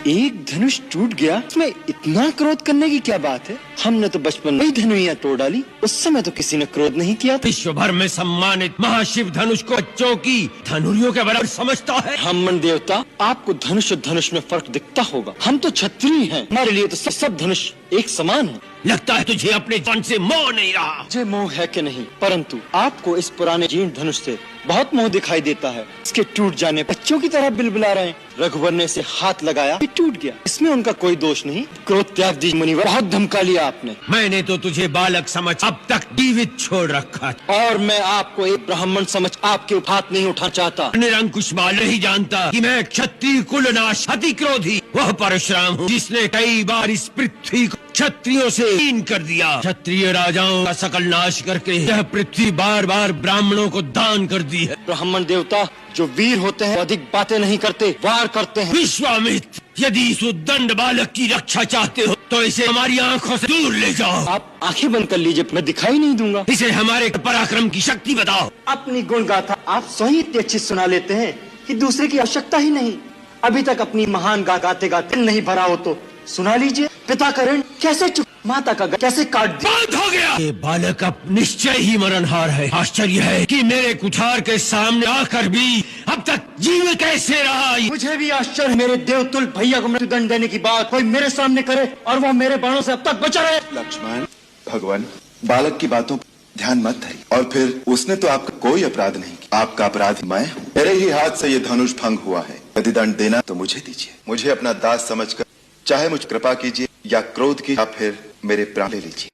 एक धनुष टूट गया, इसमें इतना क्रोध करने की क्या बात है? हमने तो बचपन में ही धनुइयां तोड़ डाली, उस समय तो किसी ने क्रोध नहीं किया। विश्व भर में सम्मानित महाशिव धनुष को बच्चों की धनुरियों के बराबर समझता है। ब्राह्मण देवता, आपको धनुष और धनुष में फर्क दिखता होगा। हम तो क्षत्रिय हैं, हमारे लिए तो सब धनुष एक समान है। लगता है तुझे अपने जान से मोह नहीं रहा। मुझे मोह है कि नहीं, परंतु आपको इस पुराने जीर्ण धनुष से बहुत मोह दिखाई देता है। इसके टूट जाने बच्चों की तरह बिलबिला रहे हैं। रघुवर ने इसे हाथ लगाया, ये टूट गया, इसमें उनका कोई दोष नहीं। क्रोध त्याग दीजिए मुनिवर, बहुत धमका लिया आपने। मैंने तो तुझे बालक समझ अब तक जीवित छोड़ रखा, और मैं आपको एक ब्राह्मण समझ आपके हाथ नहीं उठा चाहता। निरंकुश बाल नहीं जानता कि मैं क्षत्रिय कुलनाश अति क्रोधी वह परशुराम हूँ, जिसने कई बार इस पृथ्वी को क्षत्रियों से हीन कर दिया। क्षत्रिय राजाओं का सकल नाश करके यह पृथ्वी बार बार ब्राह्मणों को दान कर दी है। ब्राह्मण देवता, जो वीर होते हैं अधिक बातें नहीं करते, वार करते हैं। विश्वामित्र, यदि इस उद्दंड बालक की रक्षा चाहते हो तो इसे हमारी आंखों से दूर ले जाओ। आप आंखें बंद कर लीजिए, मैं दिखाई नहीं दूंगा। इसे हमारे पराक्रम की शक्ति बताओ। अपनी गुण गाथा आप स्वयं इतनी अच्छी सुना लेते हैं कि दूसरे की आवश्यकता ही नहीं। अभी तक अपनी महान गाते गाते नहीं भरा हो तो सुना लीजिए। पिता का ऋण कैसे चुक, माता का कैसे काट दिया। बंद हो गया। ये बालक अब निश्चय ही मरणहार है। आश्चर्य है कि मेरे कुठार के सामने आकर भी अब तक जीवित कैसे रहा। मुझे भी आश्चर्य, मेरे देवतुल भैया को मृत्युदंड देने की बात कोई मेरे सामने करे और वो मेरे बाणों से अब तक बचा रहे। लक्ष्मण, भगवान, बालक की बातों पर ध्यान मत धरिए। और फिर उसने तो आपका कोई अपराध नहीं किया। आपका अपराध मैं हूँ। मेरे ही हाथ से ये धनुष भंग हुआ है। यदि दंड देना तो मुझे दीजिए। मुझे अपना दास समझकर चाहे मुझ कृपा कीजिए या क्रोध की या फिर मेरे प्राण ले लीजिए।